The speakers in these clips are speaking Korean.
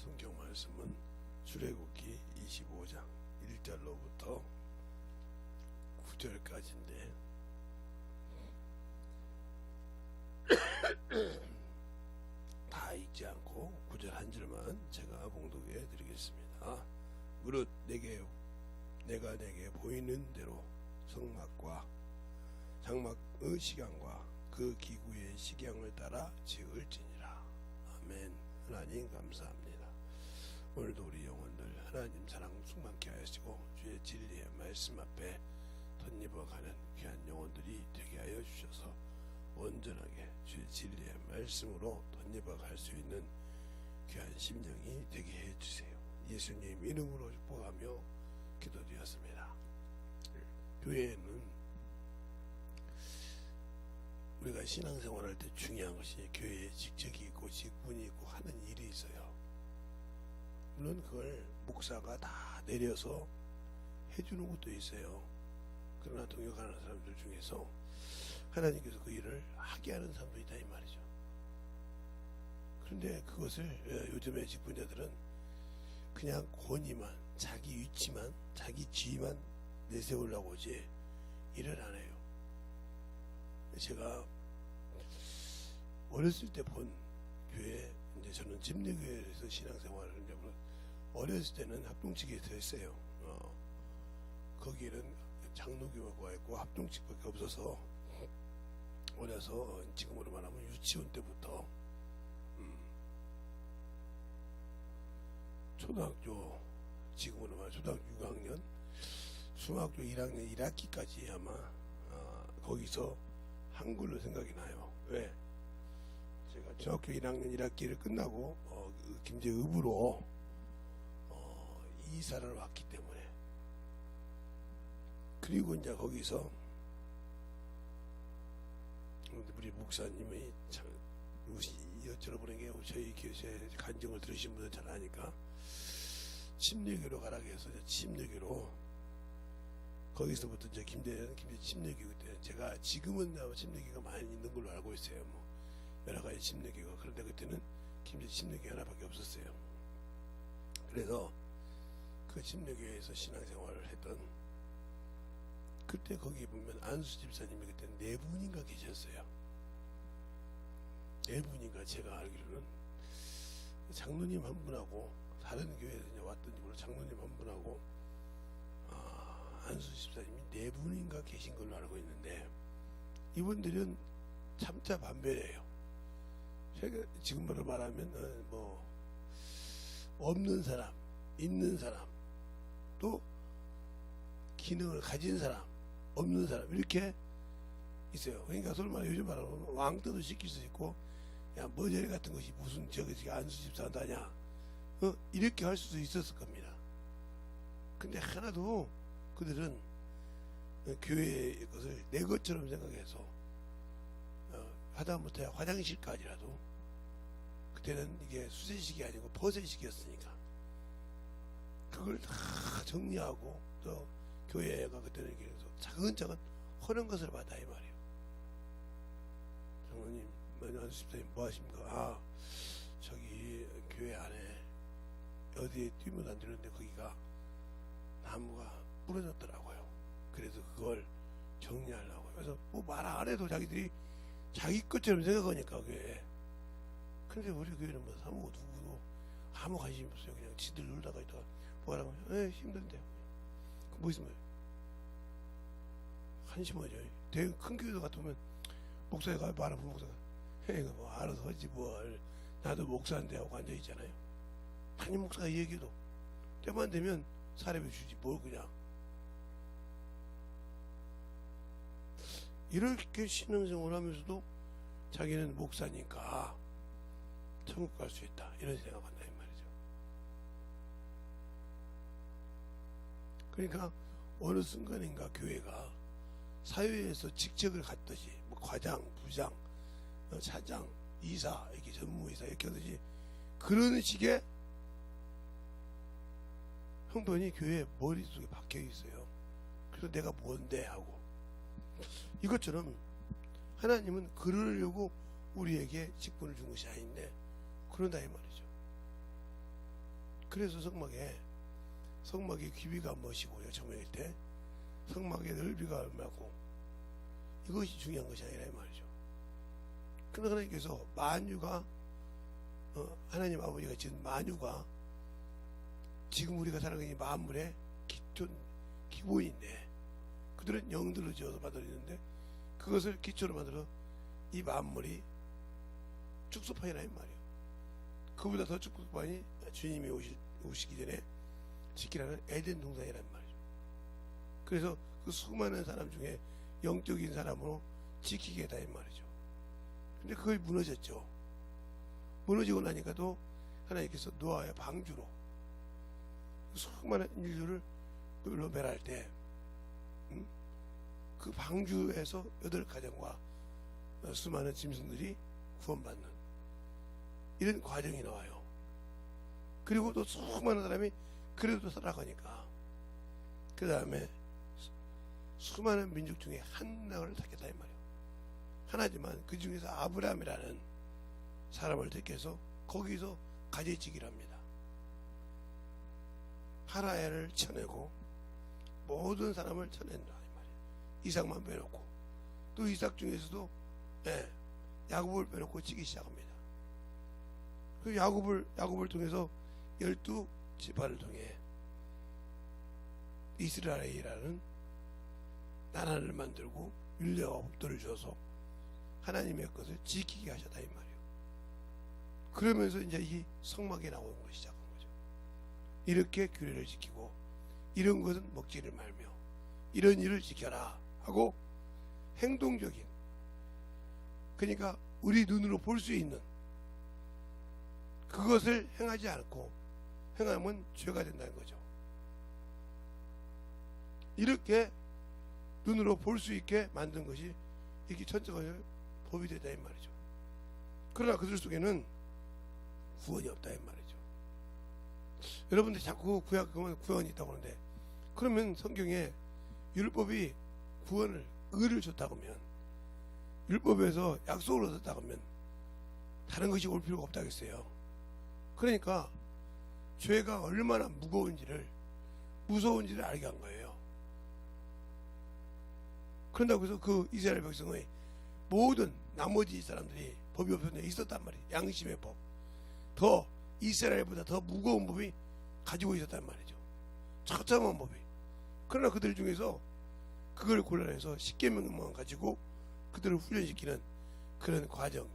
성경 말씀은 출애굽기 25장 1절로부터 9절까지인데 다 읽지 않고 9절 한 절만 제가 봉독해 드리겠습니다. 무릇 내가 내게 보이는 대로 성막과 장막의 시간과 그 기구의 식양을 따라 지을지니라. 아멘. 하나님 감사합니다. 오늘도 우리 영혼들 하나님 사랑 충만케 하시고 주의 진리의 말씀 앞에 덧입어가는 귀한 영혼들이 되게 하여 주셔서 온전하게 주의 진리의 말씀으로 덧입어갈 수 있는 귀한 심령이 되게 해주세요. 예수님 이름으로 축복하며 기도드렸습니다. 교회에는 우리가 신앙생활할 때 중요한 것이 교회에 직책이 있고 직분이 있고 하는 일이 있어요. 물론 그걸 목사가 다 내려서 해주는 것도 있어요. 그러나 동역하는 사람들 중에서 하나님께서 그 일을 하게 하는 사람도 있다 이 말이죠. 그런데 그것을 요즘의 직분자들은 그냥 권위만, 자기 위치만, 자기 지위만 내세우려고 하지 일을 안 해요. 제가 어렸을 때 본 교회, 이제 저는 집례교회에서 신앙생활을 이제 어렸을 때는 합동측에서 했어요. 거기에는 장로교가 있고 합동측밖에 없어서 어려서 지금으로 말하면 유치원 때부터 초등학교, 지금으로 말하면 초등학교 6학년, 중학교 1학년 1학기까지 아마 거기서 한글로 생각이 나요. 왜? 제가 중학교 1학년 1학기를 끝나고 김제읍으로 이사를 왔기 때문에, 그리고 이제 거기서 우리 목사님이 참 여쭤보는 게 저희 교회 간증을 들으신 분들 잘 아니까 침례교로 가라고 해서 침례교로 거기서부터 이제 김제 침례교육 때 제가 지금은 침례교가 많이 있는 걸로 알고 있어요. 뭐 여러 가지 침례교가. 그런데 그때는 김제 침례교 하나밖에 없었어요. 그래서 그 침례교에서 신앙생활을 했던, 그때 거기 보면 안수 집사님이 그때 네 분인가 계셨어요. 네 분인가. 제가 알기로는 장로님 한 분하고 다른 교회에서 왔던지 몰라 장로님 한 분하고 안수 집사님이 네 분인가 계신 걸로 알고 있는데, 이분들은 참자 반별이에요. 제가 지금으로 말하면 뭐 없는 사람, 있는 사람, 또 기능을 가진 사람, 없는 사람, 이렇게 있어요. 그러니까 소위 말해 요즘 말하면 왕따도 시킬 수 있고, 야 머저리 같은 것이 무슨 저기 안수 집사 한다냐, 이렇게 할 수도 있었을 겁니다. 근데 하나도 그들은 교회의 것을 내 것처럼 생각해서 하다못해 화장실까지라도, 그때는 이게 수세식이 아니고 버세식이었으니까 그걸 다 정리하고, 또 교회가 그때는 이렇게 차근차근 하는 것을 받아 이 말이에요. 장로님, 안수 집사님 뭐 하십니까? 저기 교회 안에 어디에 뛰면 안 되는데 거기가 나무가 부러졌더라고요. 그래서 그걸 정리하려고. 그래서 뭐 말 안 해도 자기들이 자기 것처럼 생각하니까 교회. 근데 우리 교회는 뭐 사무고 누구도 아무 관심이 없어요. 그냥 지들 놀다가 있다가 뭐라고 하면 힘든데요. 뭐 있으면 한심하죠. 대형 큰 교회도 같으면 목사가 말하면 목사가 뭐 알아서 하지 뭘, 나도 목사인데 하고 앉아 있잖아요. 담임 목사가 얘기해도 때만 되면 사례비 주지 뭘 그냥. 이렇게 신앙생활 하면서도 자기는 목사니까 천국 갈 수 있다, 이런 생각한다 이 말이죠. 그러니까 어느 순간인가 교회가 사회에서 직책을 갖듯이 뭐 과장, 부장, 차장, 이사, 이렇게 전무이사 이렇게 하듯이 그런 식의 형편이 교회 머릿속에 박혀 있어요. 그래서 내가 뭔데 하고, 이것처럼 하나님은 그러려고 우리에게 직분을 준 것이 아닌데 그런다 이 말이죠. 그래서 성막의 귀비가 무엇이고요, 청명일 때 성막의 넓이가 얼마고, 이것이 중요한 것이 아니라 이 말이죠. 그러나 하나님께서 만유가 하나님 아버지가 지은 만유가 지금 우리가 살아가는 이 만물의 기본인데, 그들은 영들로 지어서 만들어지는데 그것을 기초로 만들어 이 만물이 축소판이라 이 말이에요. 그보다 더 축소판이 주님이 오시기 전에 지키라는 에덴 동산이란 말이죠. 그래서 그 수많은 사람 중에 영적인 사람으로 지키게 했다 이 말이죠. 근데 그걸 무너졌죠. 무너지고 나니까도 하나님께서 노아의 방주로 수많은 인류를 멸할 때 그 방주에서 8가정과 수많은 짐승들이 구원받는 이런 과정이 나와요. 그리고 또 수많은 사람이 그래도 살아가니까 그 다음에 수많은 민족 중에 한 나라를 택했다 이 말이에요. 하나지만 그 중에서 아브라함이라는 사람을 택해서 거기서 가지치기를 합니다. 하라야를 쳐내고 모든 사람을 쳐낸다 이 말이에요. 이삭만 빼놓고, 또 이삭 중에서도 야곱을 빼놓고 치기 시작합니다. 그 야곱을 통해서 12지파를 통해 이스라엘이라는 나라를 만들고 율례와 법도를 줘서 하나님의 것을 지키게 하셨다 이 말이에요. 그러면서 이제 이 성막에 나오는 것이 시작한 거죠. 이렇게 규례를 지키고 이런 것은 먹지를 말며 이런 일을 지켜라 하고 행동적인, 그러니까 우리 눈으로 볼 수 있는 그것을 행하지 않고 행하면 죄가 된다는 거죠. 이렇게 눈으로 볼 수 있게 만든 것이 이렇게 천처가 법이 되다 이 말이죠. 그러나 그들 속에는 구원이 없다 이 말이죠. 여러분들 자꾸 구약 보면 구원이 있다고 하는데, 그러면 성경에 율법이 구원을, 의를 줬다고 하면, 율법에서 약속을 얻었다고 하면 다른 것이 올 필요가 없다겠어요. 그러니까 죄가 얼마나 무서운지를 알게 한 거예요. 그런다고 해서 그 이스라엘 백성의 모든 나머지 사람들이 법이 없었는데 있었단 말이에요. 양심의 법, 더 이스라엘보다 더 무거운 법이 가지고 있었단 말이죠. 처참한 법이. 그러나 그들 중에서 그걸 골라내서 십계명만 가지고 그들을 훈련시키는 그런 과정,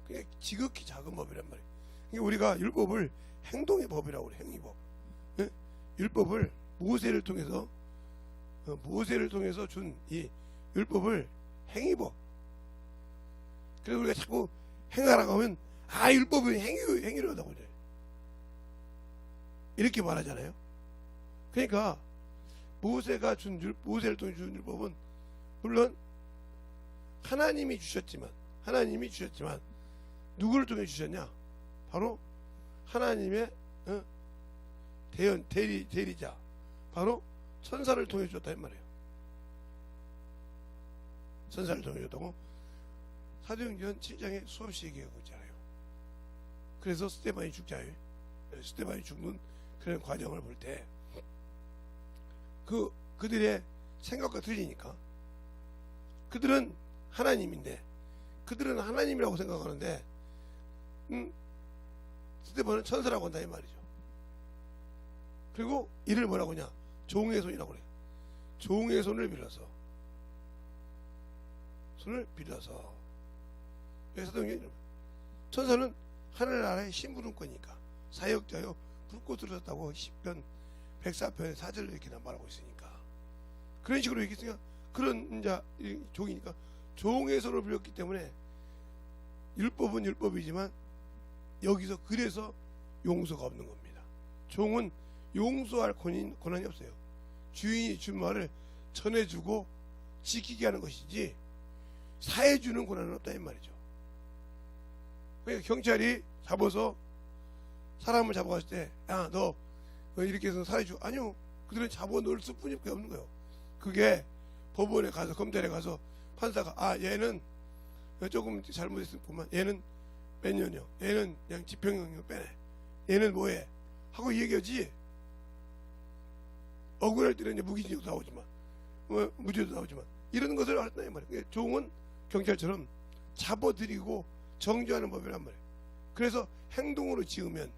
그냥 지극히 작은 법이란 말이에요. 그러니까 우리가 율법을 행동의 법이라고 그래요. 행위법. 율법을 모세를 통해서 준 이 율법을 행위법. 그래서 우리가 자꾸 행하라고 하면 율법은 행위로 하다고 그래. 이렇게 말하잖아요. 그러니까 모세를 통해 준 율법은 물론 하나님이 주셨지만 누구를 통해 주셨냐? 바로 하나님의 대리자, 바로 천사를 통해 줬다 이 말이에요. 천사를 통해 줬다고 사도행전 7장에 수없이 얘기하고 있잖아요. 그래서 스데반이 죽는 그런 과정을 볼 때 그들의 생각과 틀리니까, 그들은 하나님인데, 그들은 하나님이라고 생각하는데 스데반은 천사라고 한다 이 말이죠. 그리고 이를 뭐라고 하냐? 종의 손이라고 그래요. 종의 손을 빌어서 천사는 하늘나라의 심부름꾼이니까 사역자요 불꽃으로 섰다고 시편 104편 4절로 이렇게 말하고 있으니까, 그런 식으로 얘기했으니까 그런 종이니까 종의 손을 빌었기 때문에 율법은 율법이지만 여기서 그래서 용서가 없는 겁니다. 종은 용서할 권한이 없어요. 주인이 준 말을 전해주고 지키게 하는 것이지 사해주는 권한은 없다 이 말이죠. 그러니까 경찰이 사람을 잡아갔을 때, 너 이렇게 해서 사해줘. 아니요, 그들은 잡아 넣을 수뿐이밖에 없는 거예요. 그게 법원에 가서, 검찰에 가서 판사가 얘는 조금 잘못했구만, 얘는 몇 년이요, 얘는 그냥 집행유예 빼내, 얘는 뭐해, 하고 얘기하지. 억울할 때는 이제 무기징역도 나오지만 무죄도 나오지만 이런 것을 한다 이 말이에요. 종은 경찰처럼 잡아들이고 정죄하는 법이란 말이에요. 그래서 행동으로 지으면,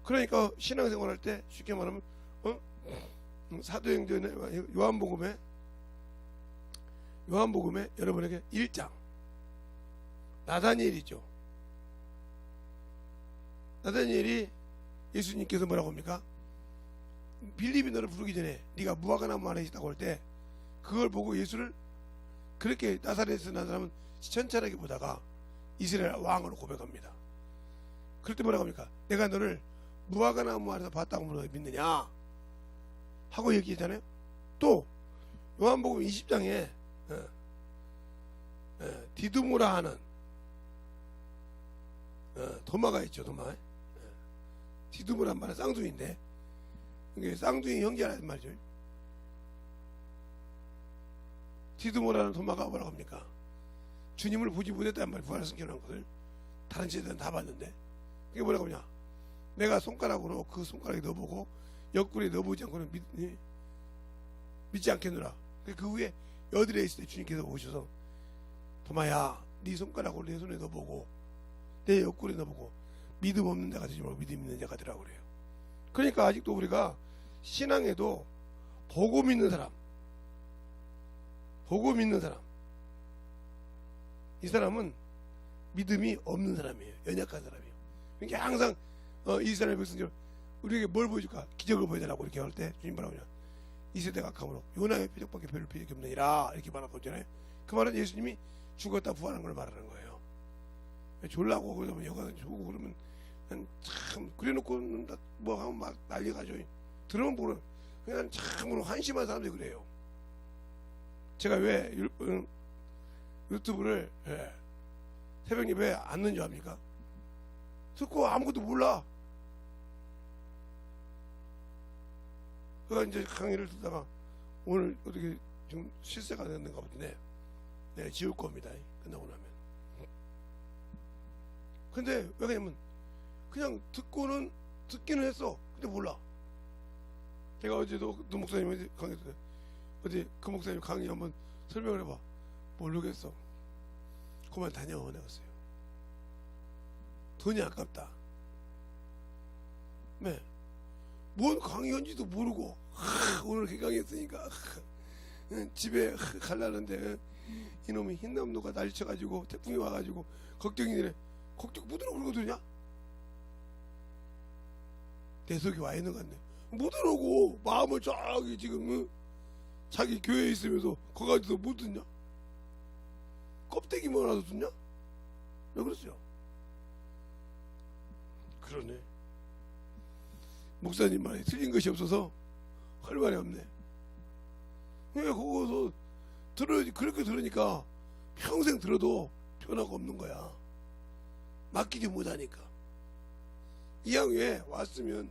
그러니까 신앙생활할 때 쉽게 말하면 사도행전의 요한복음에 여러분에게 1장 나다니엘이죠. 나다니엘이 예수님께서 뭐라고 합니까? 빌립이 너를 부르기 전에 네가 무화과나무 안에 있다고 할 때 그걸 보고 예수를 그렇게 나사렛에서 난 사람은 천천하게 보다가 이스라엘 왕으로 고백합니다. 그럴 때 뭐라고 합니까? 내가 너를 무화과나무 안에서 봤다고 믿느냐 하고 얘기했잖아요. 또 요한복음 20장에 디두모라 하는 도마가 있죠. 도마. 디두모란 말은 쌍둥이인데 이게 쌍둥이 형제라는 말이죠. 디두모라는 도마가 뭐라고 합니까? 주님을 보지 못했단 말이에요. 부활을 승천한 것을 다른 제자들은 다 봤는데 그게 뭐라고 하냐? 내가 손가락으로 그 손가락에 넣어보고 옆구리에 넣어보지 않고는 믿지 않겠노라. 그 후에 여드레에 있을 때 주님께서 오셔서 도마야 네 손가락으로 내 손에 넣어보고 내 옆구리에 넣어보고 믿음 없는 자가 되지 말고 믿음 있는 자가 되라고 그래요. 그러니까 아직도 우리가 신앙에도 보고 믿는 사람 이 사람은 믿음이 없는 사람이에요. 연약한 사람이에요. 그러니까 항상 이스라엘 백성들 우리에게 뭘 보여줄까? 기적을 보여달라고 이렇게 할 때 주님 뭐라고 하냐? 이 세대가 악함으로 요나의 표적밖에 별 표적이 없느니라 이렇게 말하고 있잖아요. 그 말은 예수님이 죽었다 부활한 걸 말하는 거예요. 졸라고 그러면 여가 주고 그러면 참 그래놓고 뭐 하면 막 난리가죠. 들으면 모르는 그냥 참으로 한심한 사람들이 그래요. 제가 왜 유튜브를 새벽 예배 안 넣는 줄 압니까? 듣고 아무것도 몰라. 그가 이제 강의를 듣다가 오늘 어떻게 지금 실세가 됐는가 보던데 네, 지울 겁니다. 끝나고 나면. 근데 왜냐면 그냥 듣기는 했어. 근데 몰라. 제가 어제도 그 목사님한테 강의 듣다 어제 그 목사님 강의 한번 설명을 해봐. 모르겠어. 그만 다녀. 내가 했어요. 돈이 아깝다. 네. 뭔 강의인지도 모르고 오늘 그 강의했으니까 집에 갈라는데 이놈의 흰남노가 날쳐가지고 태풍이 와가지고 걱정이래. 걱정 무드러 그러고 들냐? 내 속에 와 있는 것 같네. 못 들어오고 마음을 저기 지금 자기 교회에 있으면서 거기서 못 듣냐? 껍데기만 하나도 듣냐? 왜 그러죠? 그러네. 목사님 말에 틀린 것이 없어서 할 말이 없네. 왜 거기서 그렇게 들으니까 평생 들어도 변화가 없는 거야. 맡기지 못하니까. 이왕에 왔으면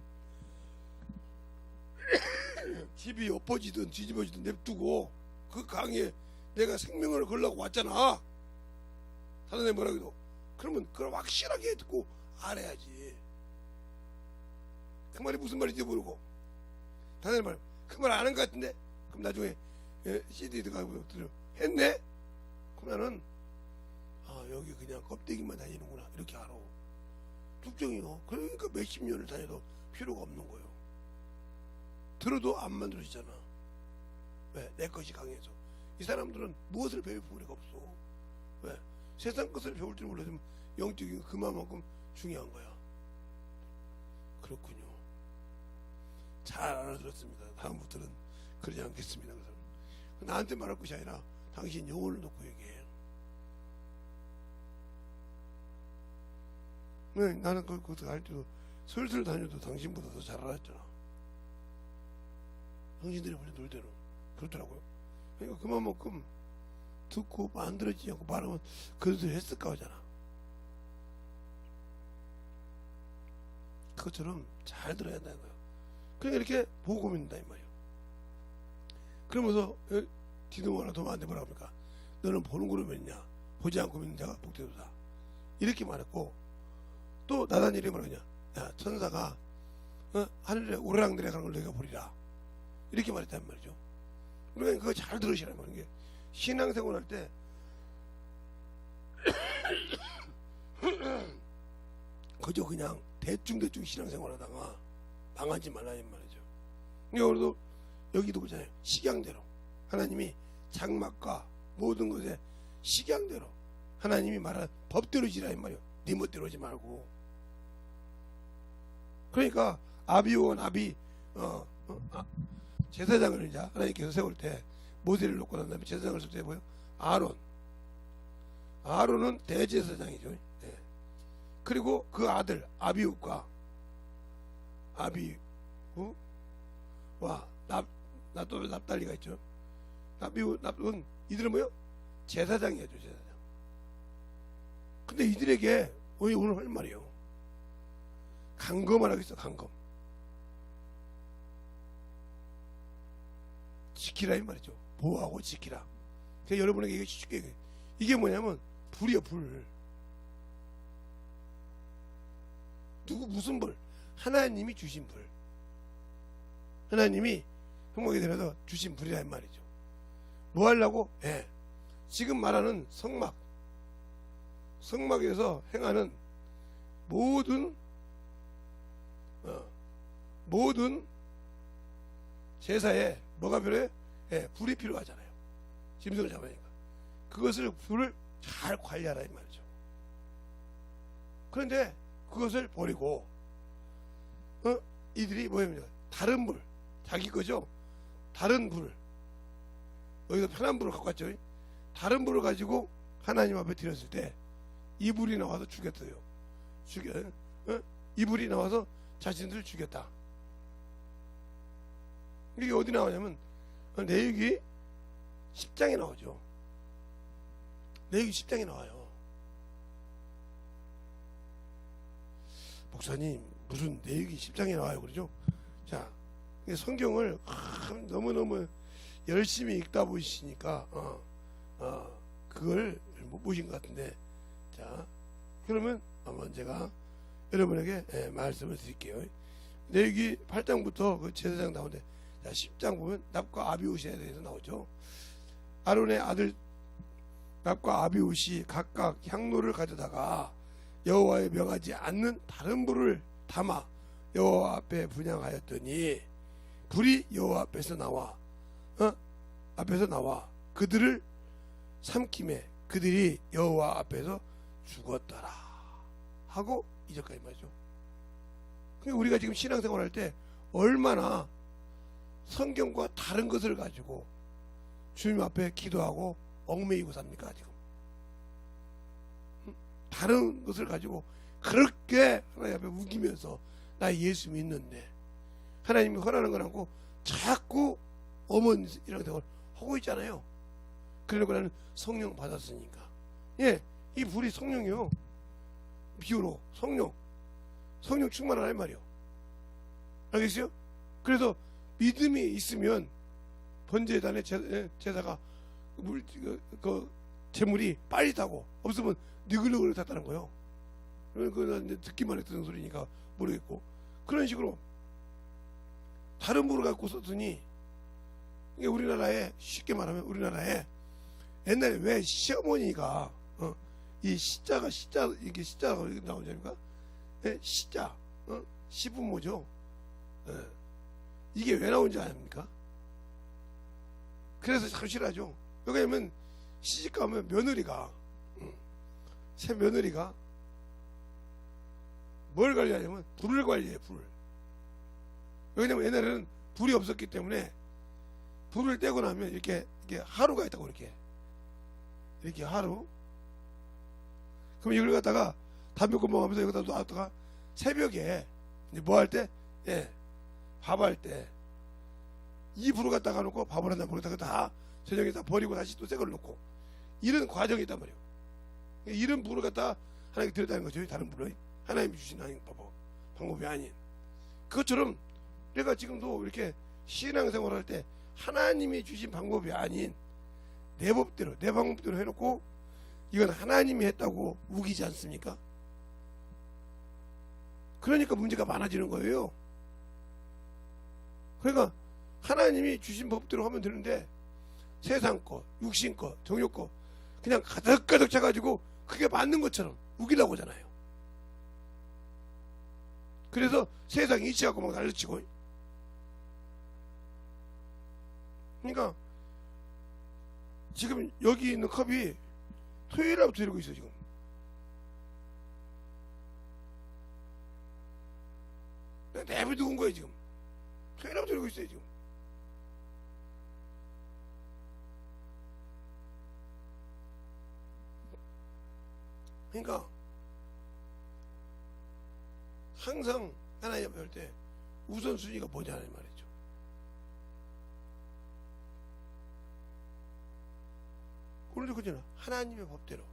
집이 엎어지든 뒤집어지든 냅두고 그 강의에 내가 생명을 걸려고 왔잖아. 다른 애 뭐라 해도 그러면 그걸 확실하게 듣고 알아야지. 그 말이 무슨 말인지 모르고 다른 애 말 그 말 아는 것 같은데 그럼 나중에 CD 들어가고 들어 했네? 그러면은 여기 그냥 껍데기만 다니는구나 이렇게 알아. 특정이요. 그러니까 몇십 년을 다녀도 필요가 없는 거예요. 들어도 안 만들어지잖아. 왜? 내 것이 강해서. 이 사람들은 무엇을 배울 필요가 없어. 왜? 세상 것을 배울 줄 몰라도 영적인 그만큼 중요한 거야. 그렇군요. 잘 알아들었습니다. 다음부터는 그러지 않겠습니다. 나한테 말할 것이 아니라 당신 영혼을 놓고 얘기해. 네, 나는 그것도 알 때도 슬슬 다녀도 당신보다 더 잘 알았잖아. 당신들이 원래 놀대로 그렇더라고요. 그러니까 그만큼 듣고 만들어지지 않고 말하면 그래도 했을까 하잖아. 그것처럼 잘 들어야 한다는 거예요. 그러니까 이렇게 보고 믿는다 이 말이에요. 그러면서 디도모나 도마한테 뭐라고 합니까? 너는 보는 거로 믿냐? 보지 않고 믿는 자가 복되도다. 이렇게 말했고 또 나다니엘이 뭐라냐? 야 천사가 하늘에 오르락내리락 하는 걸 너희가 보리라. 이렇게 말했단 말이죠. 그러니까 그거 잘 들으시란 말이에요. 신앙생활 할 때 그저 그냥 대충 신앙생활 하다가 망하지 말라는 말이죠. 그러니까 여기도 보잖아요. 식양대로 하나님이 장막과 모든 것에 식양대로 하나님이 말한 법대로 지라 이 말이에요. 네 멋대로 하지 말고. 그러니까 아비온 아비 제사장을 이제 하나님께서 세울 때 모세를 놓고 난 다음에 제사장을 세울 때 뭐예요? 아론은 대제사장이죠. 네. 그리고 그 아들 아비우과 아비우와 납달리가 있죠. 납은 이들은 뭐요? 제사장이죠, 제사장. 근데 이들에게 오늘 할 말이에요. 간검을 하겠어, 간검. 지키라 이 말이죠. 보호하고 지키라. 그러니까 여러분에게 이게 쉽게 이게 뭐냐면 불이요, 불. 무슨 불? 하나님이 주신 불. 하나님이 성막에 들어서 주신 불이라 이 말이죠. 뭐 하려고? 예. 지금 말하는 성막에서 행하는 모든 제사에 뭐가 필요해? 예, 불이 필요하잖아요. 짐승을 잡으니까. 그것을 불을 잘 관리하라 이 말이죠. 그런데 그것을 버리고 이들이 뭐입니까? 다른 불, 자기 거죠. 다른 불, 여기서 편한 불을 갖고 왔죠. 다른 불을 가지고 하나님 앞에 드렸을 때 이 불이 나와서 죽였어요. 이 불이 나와서 자신들을 죽였다. 이게 어디 나오냐면 레위기 10장에 나오죠. 레위기 10장에 나와요. 목사님 무슨 레위기 10장에 나와요 그러죠? 자, 성경을 너무너무 열심히 읽다 보시니까 그걸 못 보신 것 같은데, 자 그러면 한번 제가 여러분에게 말씀을 드릴게요. 레위기 8장부터 그 제사장 나오는데, 자 10장 보면 납과 아비우시에 대해서 나오죠. 아론의 아들 납과 아비우시 각각 향로를 가져다가 여호와에 명하지 않는 다른 불을 담아 여호와 앞에 분향하였더니 불이 여호와 앞에서 나와 그들을 삼킴에 그들이 여호와 앞에서 죽었더라 하고 이절까지 말이죠. 그러니까 우리가 지금 신앙생활 할 때 얼마나 성경과 다른 것을 가지고 주님 앞에 기도하고 얽매이고 삽니까 지금. 다른 것을 가지고 그렇게 하나님 앞에 우기면서 나 예수 믿는데 하나님이 허락하는 건 않고 자꾸 어머니 이런 생각을 하고 있잖아요. 그러고 나는 성령 받았으니까. 예, 이 불이 성령이요. 비유로 성령 충만하란 말이요. 알겠어요? 그래서 믿음이 있으면 번제단의 제사가 그 재물이 빨리 타고 없으면 느글느글 탔다는 거예요. 그건 듣기만 했던 소리니까 모르겠고, 그런 식으로 다른 불을 갖고 썼더니 이게 우리나라에 쉽게 말하면 우리나라에 옛날에 왜 시어머니가 이 시자가 이게 시자가 나오지 않습니까? 예, 시자 시부모죠. 예. 이게 왜 나온지 아십니까? 그래서 참 싫어하죠. 왜냐면 시집가면 며느리가 새 며느리가 뭘 관리하냐면 불을 관리해. 불. 왜냐면 옛날에는 불이 없었기 때문에 불을 떼고 나면 이렇게 하루가 있다고 이렇게 하루. 그럼 이걸 갖다가 담배 꽁꽁하면서 여기다 놔뒀다가 새벽에 뭐 할 때, 예, 밥할 때 이 불을 갖다가 놓고 밥을 한다 버리다가 다 저녁에 다 버리고 다시 또 새 걸 놓고 이런 과정이 있단 말이에요. 이런 불을 갖다 하나님께 드렸다는 거죠. 다른 불을 하나님이 주신 방법이 아닌 그것처럼 내가 지금도 이렇게 신앙생활 할 때 하나님이 주신 방법이 아닌 내 법대로 내 방법대로 해놓고 이건 하나님이 했다고 우기지 않습니까? 그러니까 문제가 많아지는 거예요. 그러니까 하나님이 주신 법대로 하면 되는데 세상 거, 육신 거, 정욕 거 그냥 가득가득 차가지고 그게 맞는 것처럼 우기려고 하잖아요. 그래서 세상이 이치하고 막 날려치고. 그러니까 지금 여기 있는 컵이 토요일부터 이러고 있어요. 지금 내비두고 온 거예요. 지금 토요일부터 이러고 있어요. 지금 그러니까 항상 하나님 앞에 올 때 우선순위가 뭐냐는 말이죠. 오늘도 그잖아. 하나님의 법대로.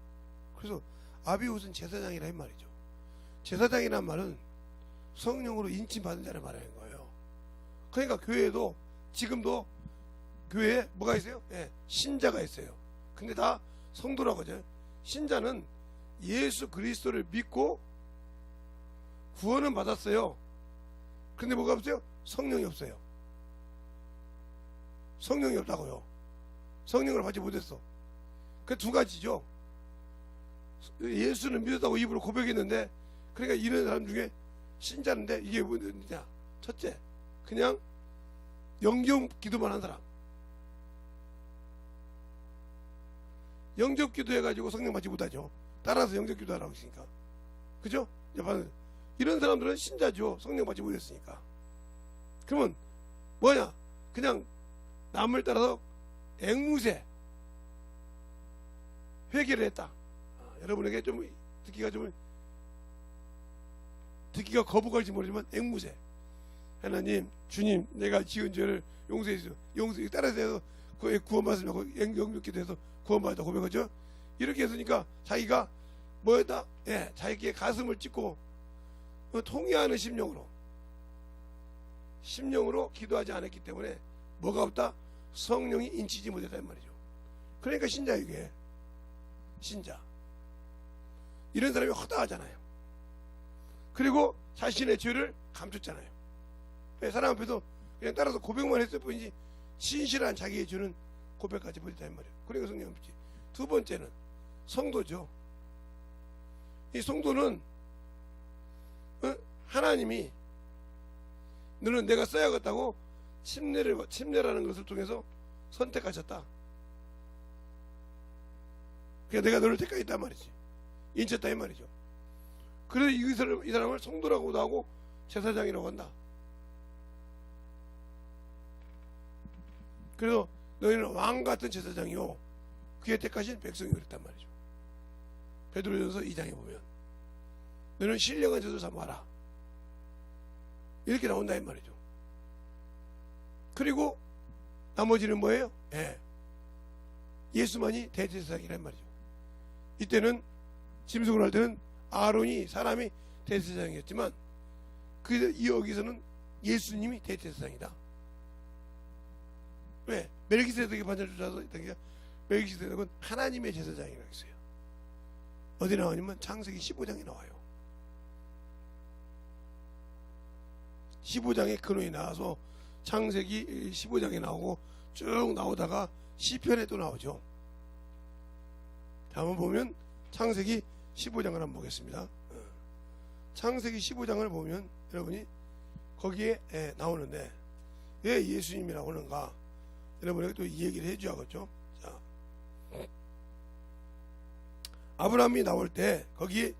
그래서 아비옷은 제사장이라 이 말이죠. 제사장이란 말은 성령으로 인침받은 자를 말하는 거예요. 그러니까 교회에도 지금도 교회에 뭐가 있어요? 예, 신자가 있어요. 근데 다 성도라고 하죠. 신자는 예수 그리스도를 믿고 구원은 받았어요. 근데 뭐가 없어요? 성령이 없어요. 성령이 없다고요. 성령을 받지 못했어. 그 두 가지죠. 예수는 믿었다고 입으로 고백했는데, 그러니까 이런 사람 중에 신자인데 이게 뭐냐? 첫째, 그냥 영접 기도만 한 사람. 영접 기도해가지고 성령 받지 못하죠. 따라서 영접 기도하라고 했으니까. 그죠? 이런 사람들은 신자죠. 성령 받지 못했으니까. 그러면 뭐냐? 그냥 남을 따라서 앵무새 회개를 했다. 여러분에게 좀 듣기가 거부갈지 모르지만 앵무새. 하나님, 주님, 내가 지은 죄를 용서해 주세요. 용서 따라서 해서 그에 구원받으려고 영접기도 해서 구원받았다 고백하죠. 이렇게 했으니까 자기가 뭐였다? 예, 자기의 가슴을 찢고 통회하는 심령으로 기도하지 않았기 때문에 뭐가 없다? 성령이 인치지 못했단 말이죠. 그러니까 신자 이게 신자. 이런 사람이 허다하잖아요. 그리고 자신의 죄를 감췄잖아요. 사람 앞에서 그냥 따라서 고백만 했을 뿐이지 신실한 자기의 죄는 고백하지 못했단 말이에요. 그러니까 성령 없지. 두 번째는 성도죠. 이 성도는 하나님이 너는 내가 써야겠다고 침례라는 것을 통해서 선택하셨다. 그러니까 내가 너를 택하겠단 말이지. 인쳤다 이 말이죠. 그래서 이 사람을 성도라고도 하고 제사장이라고 한다. 그래서 너희는 왕같은 제사장이요 그의 택하신 백성이 그랬단 말이죠. 베드로전서 2장에 보면 너는 신령한 자들 삼아라 이렇게 나온다 이 말이죠. 그리고 나머지는 뭐예요? 예. 예수만이 대제사장이란 말이죠. 이때는 짐승을 할 때는 아론이 사람이 대제사장이었지만 여기서는 예수님이 대제사장이다. 왜? 멜기세덱의 반차를 쫓아서 멜기세덱은 하나님의 제사장이라고 했어요. 어디 나오냐면 창세기 15장에 나와요. 15장에 근원이 나와서 창세기 15장에 나오고 쭉 나오다가 시편에 또 나오죠. 한번 보면 창세기 15장을 한번 보겠습니다. 창세기 15장을 보면 여러분이 거기에 나오는데 왜 예수님이라고 하는가 여러분에게 또 이 얘기를 해줘야겠죠. 자, 아브라함이 나올 때 거기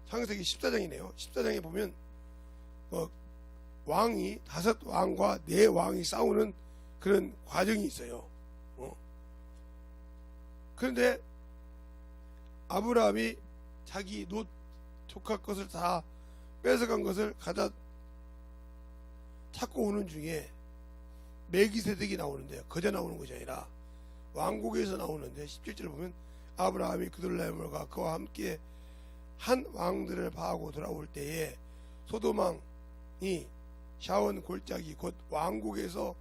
창세기 14장이네요. 14장에 보면 왕이 5왕과 4왕이 싸우는 그런 과정이 있어요. 그런데 아브라함이 자기 놋 조카 것을 다 뺏어간 것을 가다 찾고 오는 중에 멜기세덱이 나오는데 거저 나오는 것이 아니라 왕국에서 나오는데 17절 보면 아브라함이 그들라임과 그와 함께 한 왕들을 파하고 돌아올 때에 소돔왕이 샤원 골짜기 곧 왕국에서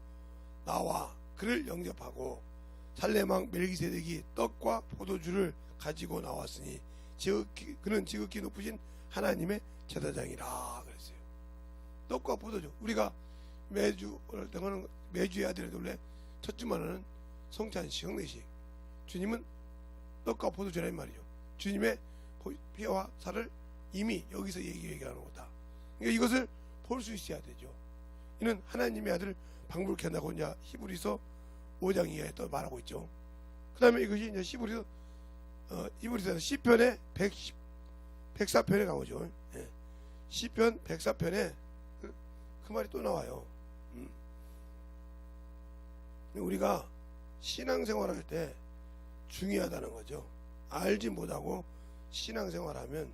나와 그를 영접하고 살렘왕 멜기세덱이 떡과 포도주를 가지고 나왔으니 그는 지극히 높으신 하나님의 제사장이라 그랬어요. 떡과 포도주. 우리가 매주 어릴 때는 매주에 아들에도 원래 첫 주만은 성찬식, 성례식. 주님은 떡과 포도주라 이 말이죠. 주님의 피와 살을 이미 여기서 얘기하는 거다. 그러니까 이것을 볼 수 있어야 되죠. 이는 하나님의 아들 방불케 한다고 이제 히브리서 5장 이하에 또 말하고 있죠. 그 다음에 이것이 이제 히브리서 시편의 104편에 나오죠. 예. 시편 104편에 그 말이 또 나와요. 우리가 신앙생활할 때 중요하다는 거죠. 알지 못하고 신앙생활하면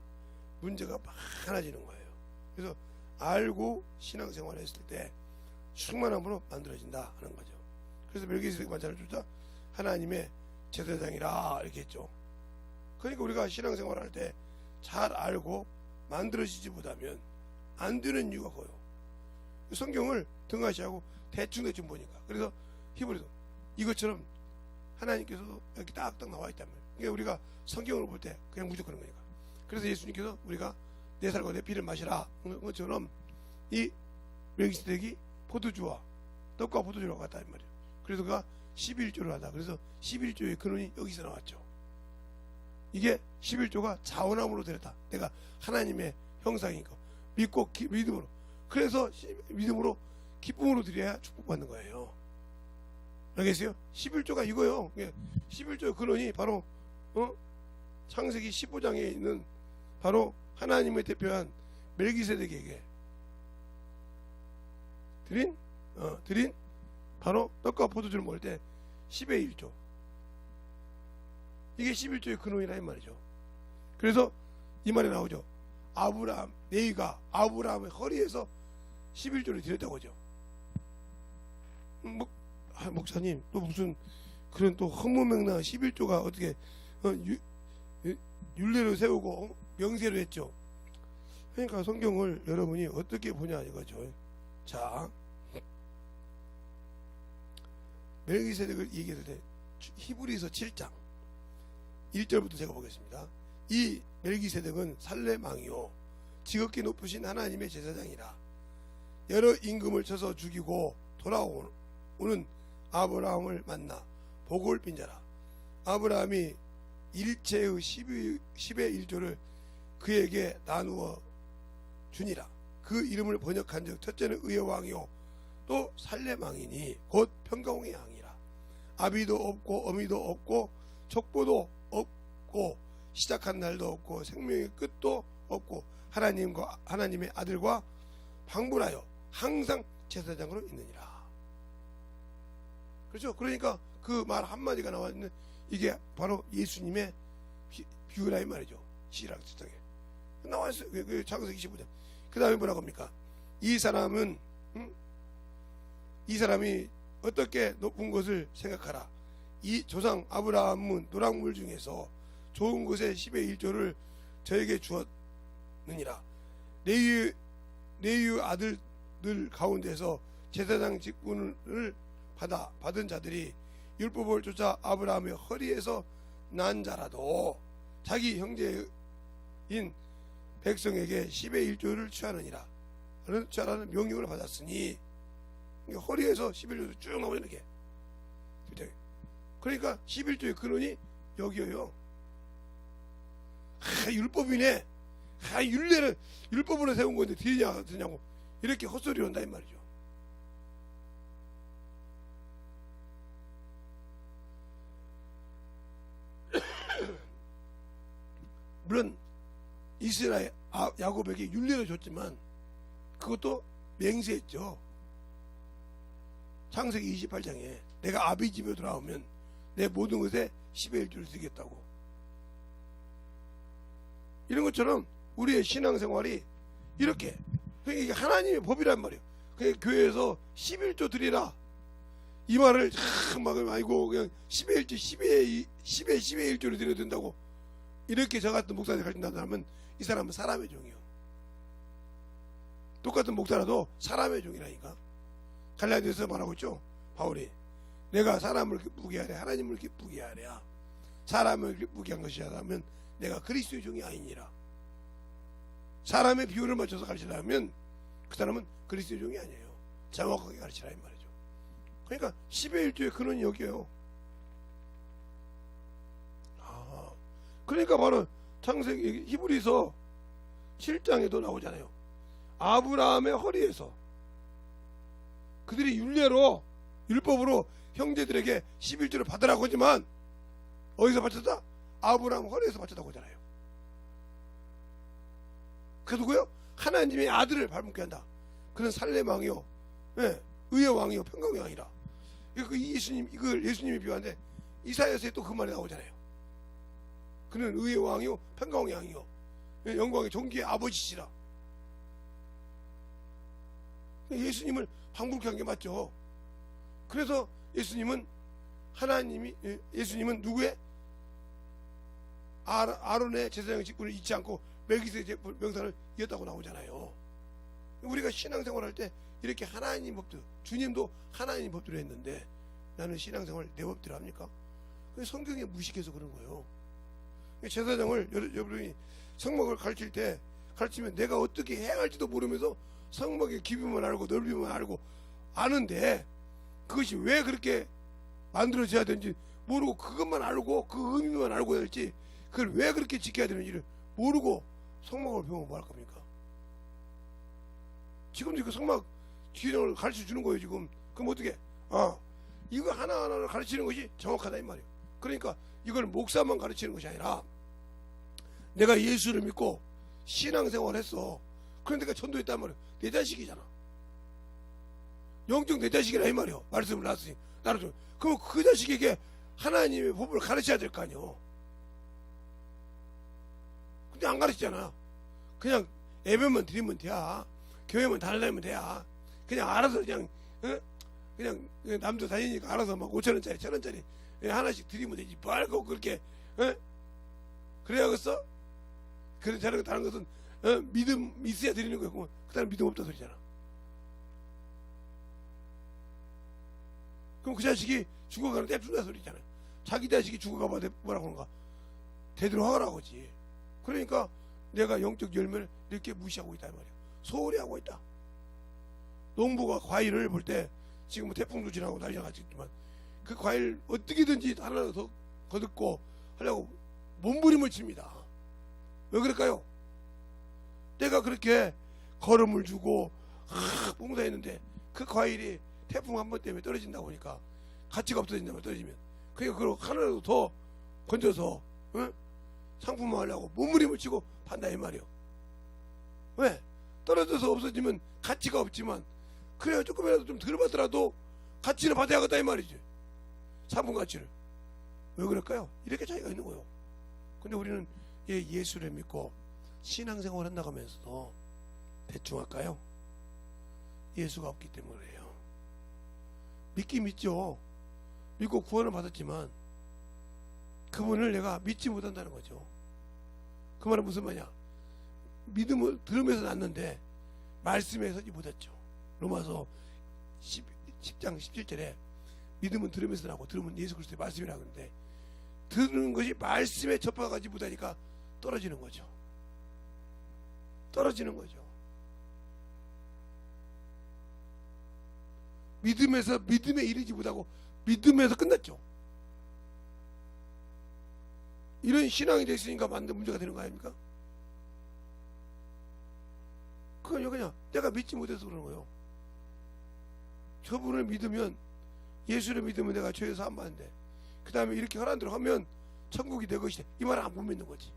문제가 많아지는 거예요. 그래서 알고 신앙생활했을 때 충만함으로 만들어진다 하는 거죠. 그래서 멜기세덱 반차를 주자 하나님의 제사장이라 이렇게 했죠. 그러니까 우리가 신앙생활할 때 잘 알고 만들어지지 못하면 안 되는 이유가 그거예요. 성경을 등하시하고 대충 보니까. 그래서 히브리서 이것처럼 하나님께서도 이렇게 딱딱 나와 있단 말이에요. 그러니까 우리가 성경을 볼 때 그냥 무조건 그런 거니까. 그래서 예수님께서 우리가 내 살과 내 피를 마시라 것처럼 이 멜기세덱이 포도주와 떡과 포도주라고 같다 이 말이에요. 그래서 그가 11조를 하다. 그래서 11조의 근원이 여기서 나왔죠. 이게 11조가 자원함으로 드렸다. 내가 하나님의 형상이니까 믿고 믿음으로. 그래서 믿음으로 기쁨으로 드려야 축복받는 거예요. 알겠어요? 11조가 이거요. 11조의 근원이 바로 창세기 15장에 있는 바로 하나님의 대표한 멜기세덱에게 드린 바로 떡과 포도주를 먹을 때 10의 1조. 이게 11조의 근원이라 이 말이죠. 그래서 이 말이 나오죠. 네이가 아브라함의 허리에서 11조를 드렸다고 하죠. 목사님 또 무슨 그런 또 허무맹랑한 11조가 어떻게 율례로 세우고 명세로 했죠. 그러니까 성경을 여러분이 어떻게 보냐 이거죠. 자, 멜기세덱을 얘기할 때 히브리서 7장 1절부터 제가 보겠습니다. 이 멜기세덱은 살렘 왕이요 지극히 높으신 하나님의 제사장이라. 여러 임금을 쳐서 죽이고 돌아오는 아브라함을 만나 복을 빈 자라. 아브라함이 일체의 10의 1조를 그에게 나누어 주니라. 그 이름을 번역한 즉 첫째는 의의 왕이요 또 살렘 왕이니 곧 평강의 왕이라. 아비도 없고 어미도 없고 족보도 없고 시작한 날도 없고 생명의 끝도 없고 하나님의 아들과 방불하여 항상 제사장으로 있느니라. 그렇죠? 그러니까 그 말 한마디가 나와 있는 이게 바로 예수님의 비유라 이 말이죠. 시락 세상에 나와 있어요. 그 창세기 15장. 그 다음에 뭐라고 합니까? 이 사람이 어떻게 높은 것을 생각하라. 이 조상 아브라함은 노랑물 중에서 좋은 것의 10의 1조를 저에게 주었느니라. 레위 아들들 가운데서 제사장 직분을 받은 자들이 율법을 쫓아 아브라함의 허리에서 난 자라도 자기 형제인 백성에게 10의 1조를 취하느니라. 취하라는 명령을 받았으니 허리에서 11조를 쭉 나오는 게. 그러니까 11조의 근원이 여기요. 율법이네. 율례를 율법으로 세운 건데 되냐고 이렇게 헛소리 한다 이 말이죠. 물론 이스라엘 야곱에게 율례를 줬지만 그것도 맹세했죠. 창세기 28장에 내가 아비 집에 돌아오면 내 모든 것에 10의 1조를 드리겠다고. 이런 것처럼 우리의 신앙생활이 이렇게 그러니까 이게 하나님의 법이란 말이에요. 그러니까 교회에서 11조 드리라 이 말을 막 아이고 그냥 10의 1조 10의 1조를 드려야 된다고 이렇게 저 같은 목사들이 가르친다면 이 사람은 사람의 종이요. 똑같은 목사라도 사람의 종이라니까. 갈라디아서 말하고 있죠. 바울이 내가 사람을 기쁘게 하랴 하나님을 기쁘게 하랴. 사람을 기쁘게 한 것이라면 내가 그리스도의 종이 아니니라. 사람의 비율을 맞춰서 가르치려면 그 사람은 그리스도종이 아니에요. 정확하게 가르치라 이 말이죠. 그러니까 10의 1조의 근원이 여기에요. 그러니까 바로 창세기 히브리서 7장에도 나오잖아요. 아브라함의 허리에서 그들이 율례로 율법으로 형제들에게 11조를 받으라고 하지만 어디서 바쳤다? 아브라함 허리에서 바쳤다고 하잖아요. 그 누구요? 하나님의 아들을 발붙게 한다. 그는 살렘 왕이요, 예, 의의 왕이요, 평강의 왕이라. 이걸 예수님이 비유하는데 이사야서에 또 그 말이 나오잖아요. 그는 의의 왕이요, 평강의 왕이요, 예, 영광의 존귀의 아버지시라. 예수님을 방불케 한 게 맞죠. 그래서 예수님은 예수님은 누구의? 아론의 제사장 직분을 잊지 않고 멜기세덱 명사를 이었다고 나오잖아요. 우리가 신앙생활 할 때 이렇게 하나님 법들, 주님도 하나님 법대로 했는데 나는 신앙생활 내 법대로 합니까? 성경에 무식해서 그런 거예요. 제사장을 여러분이 성막을 가르치면 내가 어떻게 해야 할지도 모르면서 성막의 깊이만 알고 넓이만 알고 아는데 그것이 왜 그렇게 만들어져야 되는지 모르고 그것만 알고 그 의미만 알고 해야 할지 그걸 왜 그렇게 지켜야 되는지를 모르고 성막을 배우면 뭐 할 겁니까? 지금도 그 성막 기능을 가르쳐 주는 거예요 지금. 그럼 어떻게? 이거 하나하나를 가르치는 것이 정확하다 이 말이에요. 그러니까 이걸 목사만 가르치는 것이 아니라 내가 예수를 믿고 신앙생활을 했어. 그런데 전도했단 말이에요. 내 자식이잖아. 영적 내 자식이라 이 말이에요. 말씀을 낳았으니 나를 좀. 그럼 그 자식에게 하나님의 법을 가르쳐야 될 거 아니에요. 근데 안 가르치잖아. 그냥 예배만 드리면 돼야. 교회만 다니면 돼야. 그냥 알아서 그냥 남도 다니니까 알아서 막 5천원짜리 1,000원짜리 하나씩 드리면 되지. 말고 그렇게 그래야겠어? 그래 다른 것은 믿음 있어야 드리는 거고 그 사람 믿음 없다 소리잖아. 그럼 그 자식이 죽어가는 냅둔다 소리잖아요. 자기 자식이 죽어가봐 뭐라고 하는가? 대대로 하라고 하지. 그러니까 내가 영적 열매를 이렇게 무시하고 있다 이 말이야. 소홀히 하고 있다. 농부가 과일을 볼 때 지금 뭐 태풍도 지나고 난리가 났지만 그 과일 어떻게든지 하나 더 거듭고 하려고 몸부림을 칩니다. 왜 그럴까요? 내가 그렇게 걸음을 주고 봉사했는데 그 과일이 태풍 한 번 때문에 떨어진다고 하니까 가치가 없어진다면 떨어지면 그러니까 그걸 하나라도 더 건져서 상품화하려고 몸부림을 치고 판다 이 말이요. 왜? 떨어져서 없어지면 가치가 없지만 그래야 조금이라도 좀 덜 받더라도 가치를 받아야겠다 이 말이지. 상품 가치를. 왜 그럴까요? 이렇게 차이가 있는 거예요. 근데 우리는 예수를 믿고 신앙생활 한다고 하면서도 대충 할까요? 예수가 없기 때문에요. 믿긴 믿죠. 믿고 구원을 받았지만 그분을 내가 믿지 못한다는 거죠. 그 말은 무슨 말이냐? 믿음을 들으면서 났는데 말씀에 서지 못했죠. 로마서 10장 17절에 믿음은 들으면서 나고 들으면 예수 그리스도의 말씀이라고 하는데 듣는 것이 말씀에 접하지 못하니까 떨어지는 거죠. 떨어지는 거죠. 믿음에 이르지 못하고 믿음에서 끝났죠. 이런 신앙이 됐으니까 만든 문제가 되는 거 아닙니까? 그냥 내가 믿지 못해서 그러는 거예요. 저분을 믿으면 예수를 믿으면 내가 죄에서 안 받는데 그 다음에 이렇게 하라는 대로 하면 천국이 내 것이다 이 말은 안 못 믿는 거지.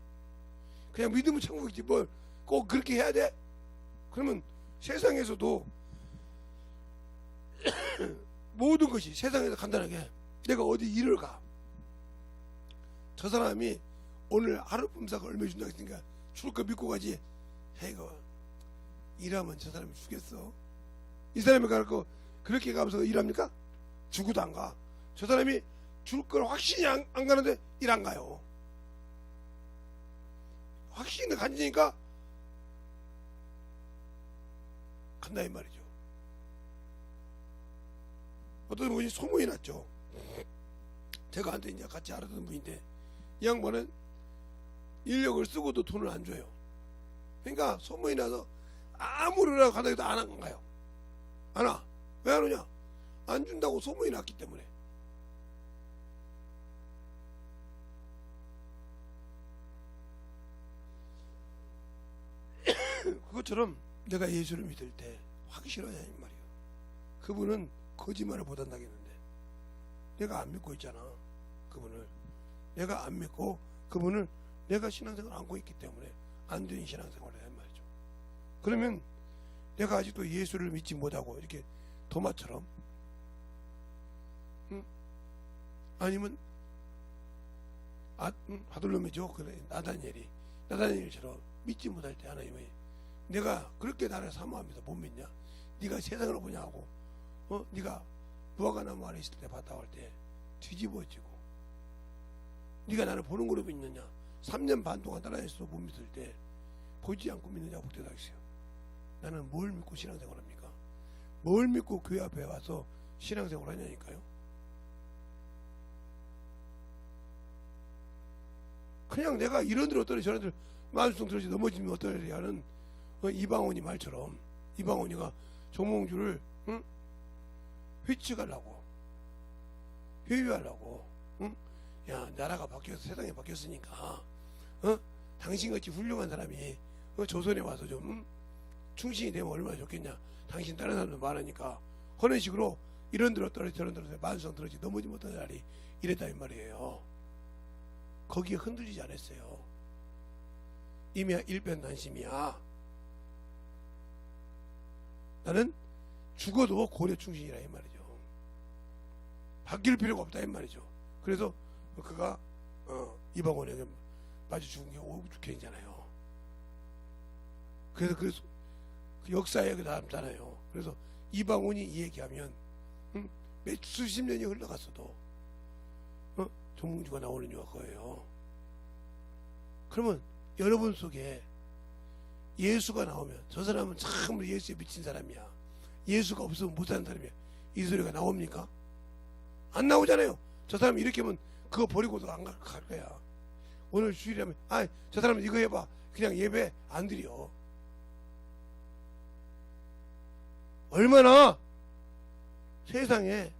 그냥 믿으면 천국이지 뭘 꼭 그렇게 해야 돼? 그러면 세상에서도 모든 것이 세상에서 간단하게 내가 어디 일을 가 저 사람이 오늘 하루 품삯을 얼마 준다고 했으니까 줄 거 믿고 가지. 이거 일하면 저 사람이 주겠어? 이 사람이 가고 그렇게 가면서 일합니까? 주고도 안 가. 저 사람이 줄 걸 확신이 안 가는데 일 안 가요. 확신이 간지니까 간다 이 말이죠. 어떤 분이 소문이 났죠. 제가 한테 이제 같이 알았던 분인데 이 양반은 인력을 쓰고도 돈을 안 줘요. 그러니까 소문이 나서 아무리나 가다 해도 안 한 건가요? 안 와. 왜 안 오냐? 안 준다고 소문이 났기 때문에. 그것처럼 내가 예수를 믿을 때 확실하냐 이 말이에요. 그분은 거짓말을 못한다겠는데 내가 안 믿고 있잖아. 그분을 내가 안 믿고 그분을 내가 신앙생활을 안고 있기 때문에 안 되는 신앙생활을 한 말이죠. 그러면 내가 아직도 예수를 믿지 못하고 이렇게 도마처럼 아니면 하둘람이죠. 그래 나다니엘처럼 믿지 못할 때 하나님이 내가 그렇게 나를 사모하면서 못 믿냐? 네가 세상을 보냐 하고 네가 무화과나무 아래 있을 때 봤다 할 때 뒤집어지고 네가 나를 보는 거로 믿느냐? 3년 반 동안 따라다녔어도 못 믿을 때 보지 않고 믿느냐고 대답했어요. 나는 뭘 믿고 신앙생활 합니까? 뭘 믿고 교회 앞에 와서 신앙생활 하냐니까요. 그냥 내가 이런들 어떠리 저런들 만수성 들어지 넘어지면 어떠리 하는 이방원이 말처럼 이방원이가 정몽주를 휘치가려고 회유하려고 야 나라가 바뀌어서 세상이 바뀌었으니까 당신같이 훌륭한 사람이 조선에 와서 좀 충신이 되면 얼마나 좋겠냐. 당신 다른 사람도 많으니까 그런 식으로 이런들 어떠리 저런들 만수성 들어지 넘어지면 어떤 자리 이랬다 이 말이에요. 거기에 흔들리지 않았어요. 이미야 일편단심이야. 나는 죽어도 고려 충신이라 이 말이죠. 바뀔 필요가 없다 이 말이죠. 그래서 그가 이방원에게 맞아 죽은 게 오죽행이잖아요. 그래서 그 역사에 남잖아요. 그래서 이방원이 이 얘기하면 몇 수십 년이 흘러갔어도 정몽주가 나오는 이유가 그거예요. 그러면 여러분 속에 예수가 나오면 저 사람은 참으로 예수에 미친 사람이야. 예수가 없으면 못 사는 사람이야. 이 소리가 나옵니까? 안 나오잖아요. 저 사람 이렇게 하면 그거 버리고도 안 갈 거야. 오늘 주일이라면 저 사람은 이거 해봐. 그냥 예배 안 드려. 얼마나 세상에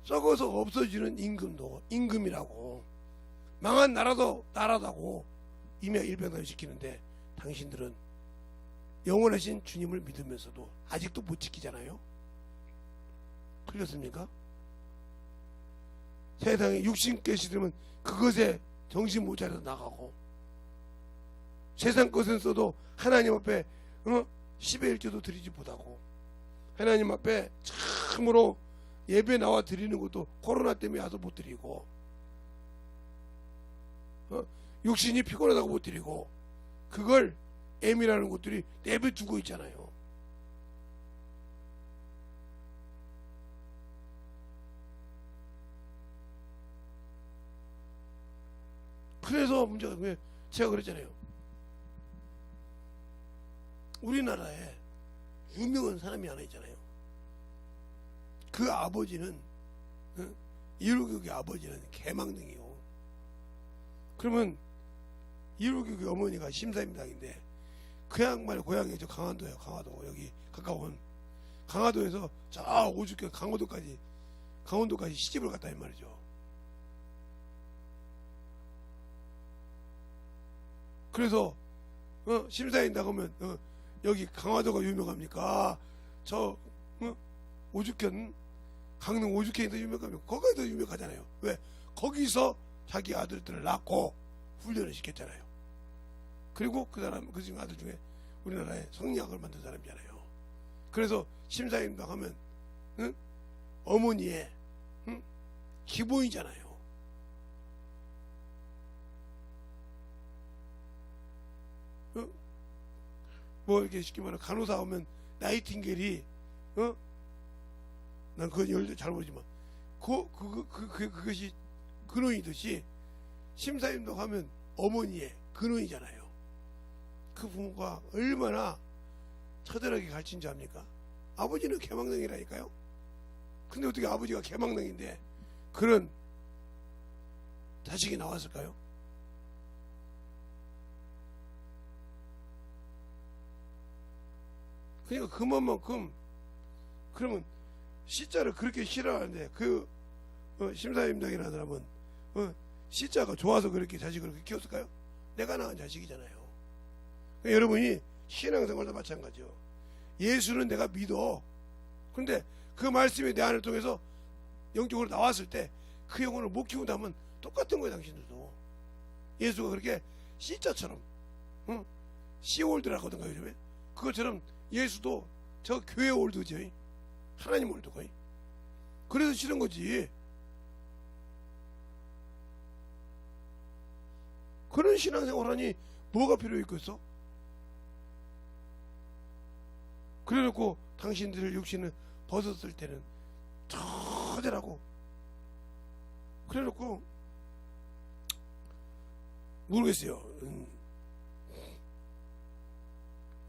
썩어서 없어지는 임금이라고 망한 나라도 나라다고 이미 일병을 시키는데 당신들은 영원하신 주님을 믿으면서도 아직도 못 지키잖아요. 틀렸습니까? 세상에 육신 깨시들면 그것에 정신 못 차려서 나가고 세상 것은 써도 하나님 앞에 10의 1조도 드리지 못하고 하나님 앞에 참으로 예배 나와 드리는 것도 코로나 때문에 와서 못 드리고 육신이 피곤하다고 못 드리고 그걸 M이라는 것들이 내버려두고 있잖아요. 그래서 문제가 왜 제가 그랬잖아요. 우리나라에 유명한 사람이 하나 있잖아요. 그 아버지는 이루교의 아버지는 개망능이요. 그러면 이루교의 어머니가 심사임당인데 그 양반의 고향이 저 강화도예요. 강화도 여기 가까운 강화도에서 저 오죽해 강원도까지 시집을 갔다 이 말이죠. 그래서 심사임당 하면 여기 강화도가 유명합니까? 저 오죽현 강릉 오죽현이 더 유명하면 거기가 더 유명하잖아요. 왜? 거기서 자기 아들들을 낳고 훈련을 시켰잖아요. 그리고 그 사람 그 중 아들 중에 우리나라에 성리학을 만든 사람이잖아요. 그래서 심사임당 하면 어머니의 기본이잖아요. 뭐 이렇게 쉽게 말하면 간호사 오면 나이팅게일이 난 그건 잘 모르지만 그것이 근원이듯이 심사임당 하면 어머니의 근원이잖아요. 그 부모가 얼마나 처절하게 가르친지 압니까? 아버지는 개망능이라니까요. 근데 어떻게 아버지가 개망능인데 그런 자식이 나왔을까요? 그러니까 그만큼 그러면 C자를 그렇게 싫어하는데 그 심사임당이라는 사람은 C자가 좋아서 그렇게 자식을 그렇게 키웠을까요? 내가 낳은 자식이잖아요. 그러니까 여러분이 신앙생활도 마찬가지요. 예수는 내가 믿어. 근데 그 말씀이 내 안을 통해서 영적으로 나왔을 때 그 영혼을 못 키운다면 똑같은 거예요. 당신들도 예수가 그렇게 C자처럼 C홀드라고 하던가 요즘에 그것처럼 예수도 저 교회 홀드죠. 하나님 홀드 거의. 그래서 싫은 거지. 그런 신앙생활하니 뭐가 필요 있겠어? 그래놓고 당신들을 육신을 벗었을 때는 처절하고 그래놓고 모르겠어요.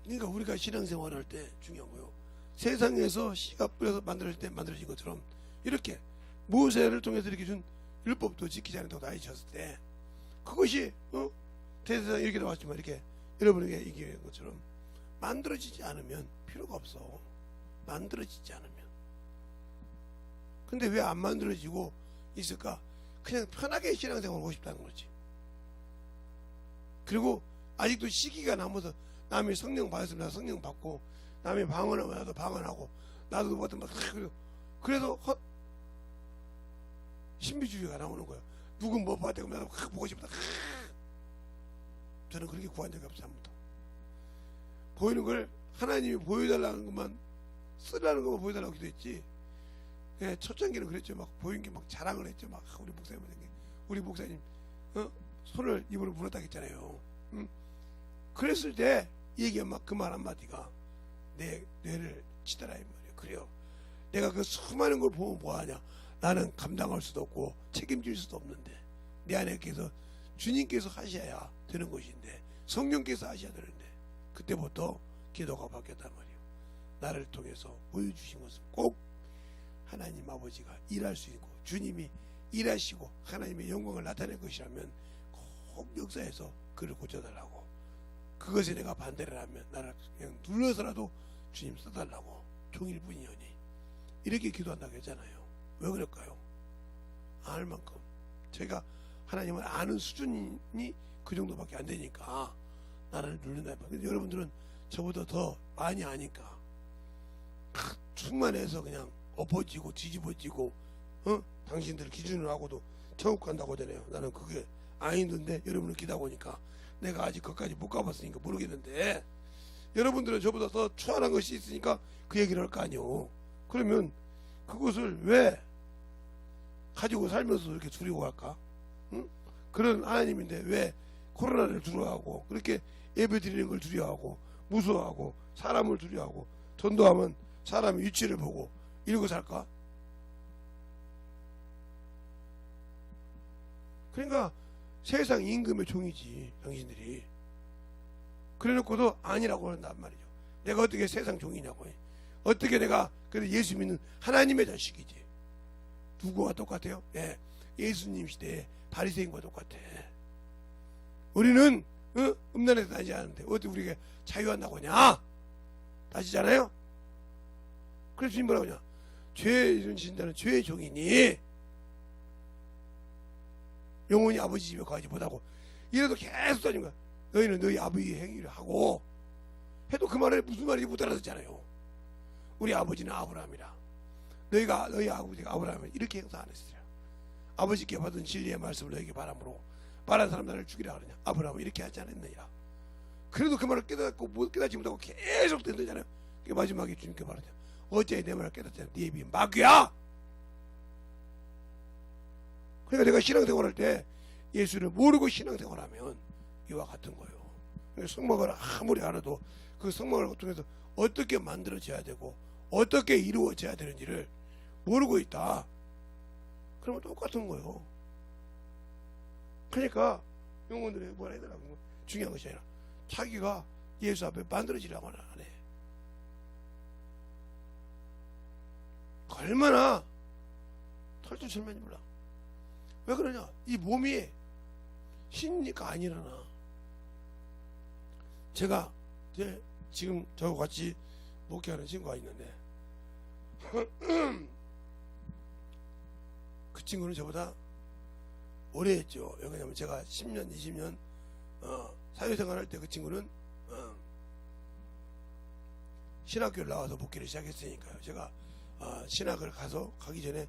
그러니까 우리가 신앙생활할 때 중요한 거요. 세상에서 씨가 뿌려서 만들어진 것처럼 이렇게 모세를 통해서 이렇게 준 율법도 지키지 않는다고 나이쳤을 때 그것이 대세상 이렇게 나왔지만 이렇게 여러분에게 얘기한 것처럼 만들어지지 않으면 필요가 없어. 만들어지지 않으면. 근데 왜 안 만들어지고 있을까? 그냥 편하게 신앙생활 하고 싶다는 거지. 그리고 아직도 시기가 남아서 남이 성령 받았으면 나도 성령 받고 남이 방언하면 나도 방언하고 나도 뭐든 막 그래서 신비주의가 나오는 거야. 누군 뭐 받고 나도 보고 싶다. 저는 그렇게 구한 적이 없어요. 아무도. 보이는 걸 하나님이 보여달라는 것만 쓰라는 것만 보여달라고 기도했지. 예, 초창기는 그랬죠. 막 보인 게 막 자랑을 했죠. 막 우리 목사님 손을 입으로 물었다 했잖아요. 그랬을 때 얘기한 막 그 말 한마디가 내 뇌를 치더라 이 말이에요. 그래요. 내가 그 수많은 걸 보면 뭐하냐. 나는 감당할 수도 없고 책임질 수도 없는데 내 안에께서 주님께서 하셔야 되는 것인데 성령께서 하셔야 되는데 그때부터 기도가 바뀌었단 말이에요. 나를 통해서 보여주신 것은 꼭 하나님 아버지가 일할 수 있고 주님이 일하시고 하나님의 영광을 나타낼 것이라면 꼭 역사에서 그를 고쳐달라고. 그것에 내가 반대를 하면 나를 그냥 눌러서라도 주님 써달라고 종일뿐이오니 이렇게 기도한다고 했잖아요. 왜 그럴까요? 알 만큼 제가 하나님을 아는 수준이 그 정도밖에 안 되니까 나를 누른다. 근데 여러분들은 저보다 더 많이 아니까 충만해서 그냥 엎어지고 뒤집어지고 당신들 기준으로 하고도 천국 간다고 하잖아요. 나는 그게 아닌데 여러분을 기다 보니까 내가 아직 거기까지 못 가봤으니까 모르겠는데 여러분들은 저보다 더 추한한 것이 있으니까 그 얘기를 할 거 아니오. 그러면 그것을 왜 가지고 살면서 이렇게 두려워할까? 그런 하나님인데 왜 코로나를 두려워하고 그렇게 예배 드리는 걸 두려워하고 무서워하고 사람을 두려워하고 전도하면 사람의 위치를 보고 이러고 살까? 그러니까 세상 임금의 종이지 당신들이. 그래놓고도 아니라고 한단 말이죠. 내가 어떻게 세상 종이냐고. 어떻게 내가 그래도 예수 믿는 하나님의 자식이지. 누구와 똑같아요? 예, 예수님 시대에 바리새인과 똑같아. 우리는 음란에서 다니지 않는데 어떻게 우리가 자유한다고 하냐? 다시잖아요. 그래서 주님 뭐라고 하냐? 죄를 진다는 죄의 종이니 영원히 아버지 집에 가지 못하고 이래도 계속 다닌 거야. 너희는 너희 아버지의 행위를 하고 해도 그 말을 무슨 말인지 못 알아듣잖아요. 우리 아버지는 아브라함이라. 너희가 너희 아버지가 아브라함을 이렇게 행사 안 했어요. 아버지께 받은 진리의 말씀을 너희에게 바람으로 바란 사람 나를 죽이라 그러냐. 아브라함은 이렇게 하지 않았느니라. 그래도 그 말을 깨닫고 못 깨닫지 못하고 계속 된다잖아요. 마지막에 주님께 말하자. 어째 내 말을 깨닫지 네 입이 마귀야. 그러니까 내가 신앙생활할 때 예수를 모르고 신앙생활하면 이와 같은 거예요. 성막을 아무리 알아도 그 성막을 통해서 어떻게 만들어져야 되고 어떻게 이루어져야 되는지를 모르고 있다. 그러면 똑같은 거예요. 그러니까 영혼들이 뭐라 해야 되나 중요한 것이 아니라 자기가 예수 앞에 만들어지려고 안 해. 얼마나 털털철면이 몰라. 왜 그러냐? 이 몸이 힘이니까 안 일어나. 제가 지금 저하고 같이 목회하는 친구가 있는데 그 친구는 저보다 오래 했죠. 왜냐면 제가 10년 20년 사회생활 할 때 그 친구는 신학교를 나와서 목회를 시작했으니까요. 제가 신학을 가기 전에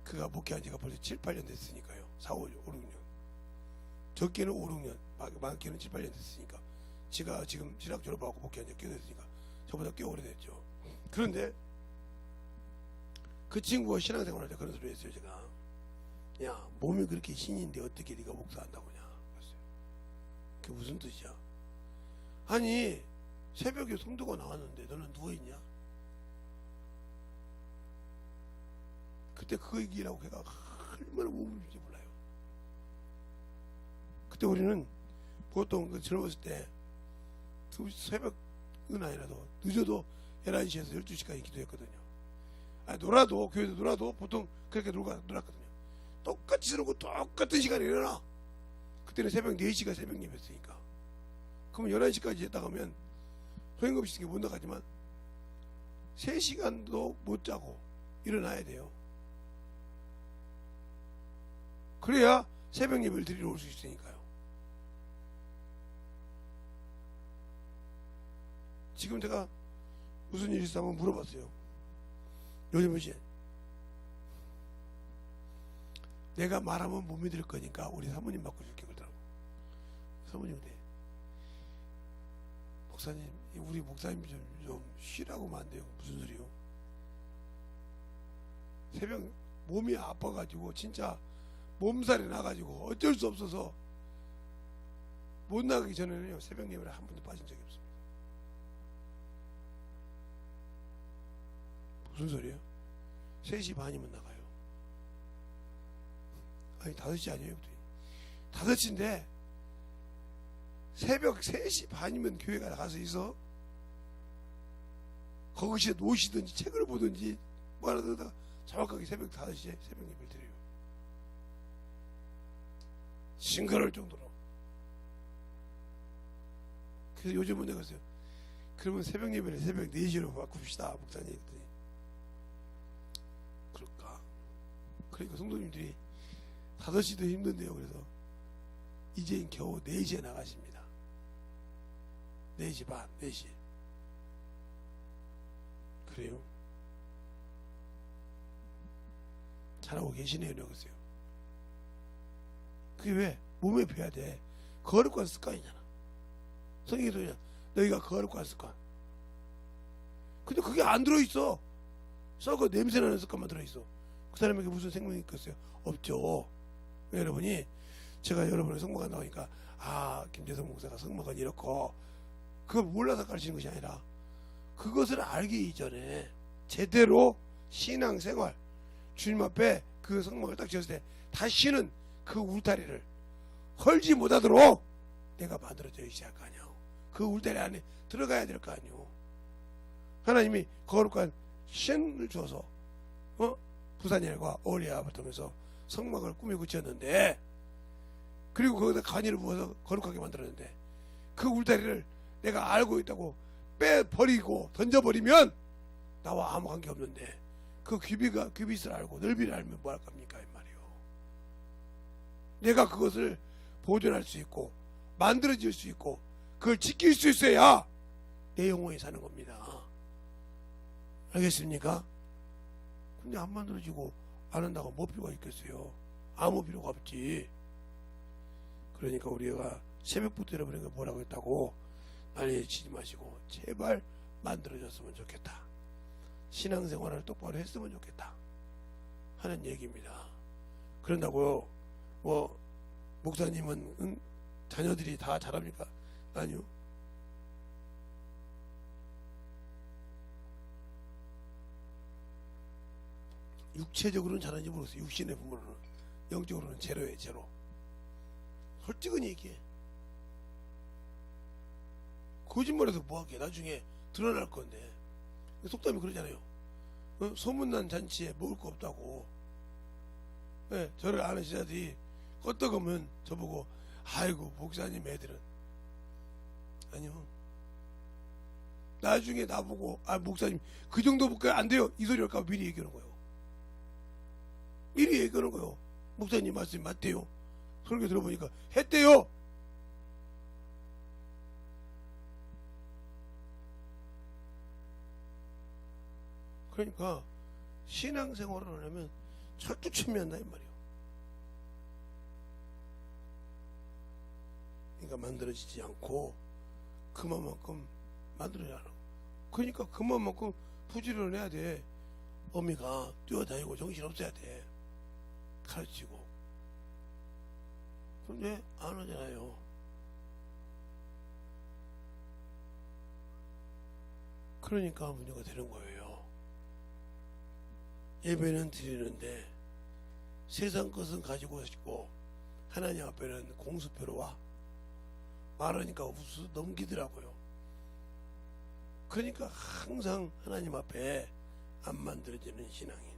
그가 목회한 지가 벌써 7, 8년 됐으니까요. 4, 5, 6년. 적게는 5, 6년, 많게는 7, 8년 됐으니까. 제가 지금 신학 졸업하고 목회한 지가 꽤 됐으니까 저보다 꽤 오래됐죠. 그런데 그 친구가 신앙생활 할 때 그런 소리 했어요. 제가 야, 몸이 그렇게 신인데 어떻게 네가 목사한다고냐 그랬어요. 그게 무슨 뜻이야? 아니 새벽에 성도가 나왔는데 너는 누워있냐? 그때 그 얘기라고 걔가 얼마나 몸을 줄지 몰라요. 그때 우리는 보통 그 젊었을 때 새벽은 아니라도 늦어도 11시에서 12시까지 기도했거든요. 놀아도 교회에서 놀아도 보통 그렇게 놀았거든요. 똑같이 놀고 똑같은 시간에 일어나. 그때는 새벽 4시가 새벽 예배였으니까. 그러면 11시까지 했다 가면 소용없이 못 나가지만 3시간도 못 자고 일어나야 돼요. 그래야 새벽 예배를 드리러 올 수 있으니까요. 지금 제가 무슨 일이 있어 한번 물어봤어요. 요즘 이제 내가 말하면 못 믿을 거니까 우리 사모님 바꿔줄게 그러더라고. 사모님한테 목사님 우리 목사님 좀 쉬라고 하면 안 돼요. 무슨 소리요? 새벽 몸이 아파가지고 진짜 몸살이 나가지고 어쩔 수 없어서 못 나가기 전에는요 새벽 예배를 한 번도 빠진 적이 없습니다. 무슨 소리예요? 3시 반이면 나가요. 아니 5시 아니에요. 5시인데 새벽 3시 반이면 교회가 나가서 있어. 거기서 노시든지 책을 보든지 뭐 하나 다가 정확하게 새벽 5시에 새벽 예배를 드려요. 싱그러울 정도로. 그래서 요즘은 내가 그랬어요. 그러면 새벽 예배를 새벽 4시로 바꿉시다 목사님 했더니 그럴까? 그러니까 성도님들이 5시도 힘든데요. 그래서 이제 겨우 4시에 나가십니다. 4시 반, 4시. 그래요? 잘하고 계시네요. 그랬어요. 그게 왜? 몸에 배야 돼. 거룩한 습관이잖아. 성경이 그러냐? 너희가 거룩한 습관. 근데 그게 안 들어있어. 썩어 냄새나는 습관만 들어있어. 그 사람에게 무슨 생명이 있겠어요? 없죠. 여러분이 제가 여러분의 성모가 나오니까 김재성 목사가 성모가 이렇고 그걸 몰라서 가르치는 것이 아니라 그것을 알기 이전에 제대로 신앙생활 주님 앞에 그 성막을 딱 지었을 때 다시는 그 울타리를 헐지 못하도록 내가 만들어져 있어야 할 거 아니야. 그 울타리 안에 들어가야 될 거 아니오. 하나님이 거룩한 신을 줘서 부산일과 오리아 붙으면서 성막을 꾸미고 지었는데 그리고 거기다 간이를 부어서 거룩하게 만들었는데 그 울타리를 내가 알고 있다고 빼버리고 던져버리면 나와 아무 관계 없는데 그 규빗을 알고 넓이를 알면 뭐 할 겁니까 이 말이요. 내가 그것을 보존할 수 있고 만들어질 수 있고 그걸 지킬 수 있어야 내 영혼이 사는 겁니다. 알겠습니까? 근데 안 만들어지고 안 한다고 뭐 필요가 있겠어요? 아무 필요가 없지. 그러니까 우리가 새벽부터 여러분에게 뭐라고 했다고 난리 치지 마시고 제발 만들어졌으면 좋겠다. 신앙생활을 똑바로 했으면 좋겠다 하는 얘기입니다. 그런다고요 뭐 목사님은 자녀들이 다 잘합니까? 아니요. 육체적으로는 잘하는지 모르겠어요. 육신의 부모로는. 영적으로는 제로예요. 제로. 솔직히 얘기해. 거짓말해서 뭐하게 나중에 드러날 건데. 속담이 그러잖아요. 소문난 잔치에 먹을 거 없다고. 네, 저를 아는 시자들이 껐다가면 저보고 아이고 목사님 애들은 아니요. 나중에 나보고 목사님 그 정도밖에 안 돼요 이 소리 할까 미리 얘기하는 거예요. 미리 얘기하는 거예요. 목사님 말씀이 맞대요. 설교 들어보니까 했대요. 그러니까 신앙생활을 하려면 철두철미한다 이 말이에요. 그러니까 만들어지지 않고 그만큼 만들어야 하는. 그러니까 그만큼 부지런해야 돼. 어미가 뛰어다니고 정신 없어야 돼. 가르치고. 근데 안 하잖아요. 그러니까 문제가 되는 거예요. 예배는 드리는데 세상 것은 가지고 있고 하나님 앞에는 공수표로 와. 말하니까 우수 넘기더라고요. 그러니까 항상 하나님 앞에 안 만들어지는 신앙인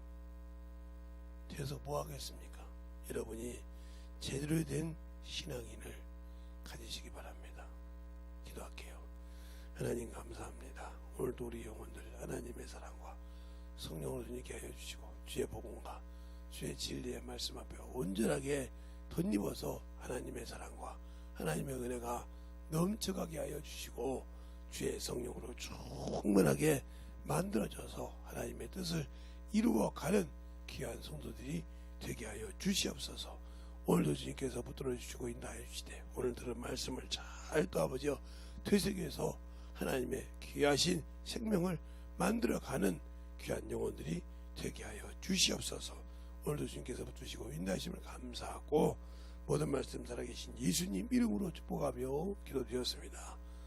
돼서 뭐 하겠습니까? 여러분이 제대로 된 신앙인을 가지시기 바랍니다. 기도할게요. 하나님 감사합니다. 오늘도 우리 영혼들 하나님의 사랑과 성령으로 주님께 하여 주시고 주의 복음과 주의 진리의 말씀 앞에 온전하게 덧입어서 하나님의 사랑과 하나님의 은혜가 넘쳐가게 하여 주시고 주의 성령으로 충분하게 만들어져서 하나님의 뜻을 이루어가는 귀한 성도들이 되게 하여 주시옵소서. 오늘도 주님께서 붙들어 주시고 인도하여 주시되 오늘 들은 말씀을 잘 또 아버지여 되새겨서 하나님의 귀하신 생명을 만들어가는 귀한 영혼들이 되게 하여 주시옵소서. 오늘도 주님께서 붙드시고 인도하심을 감사하고 모든 말씀 살아계신 예수님 이름으로 축복하며 기도드렸습니다.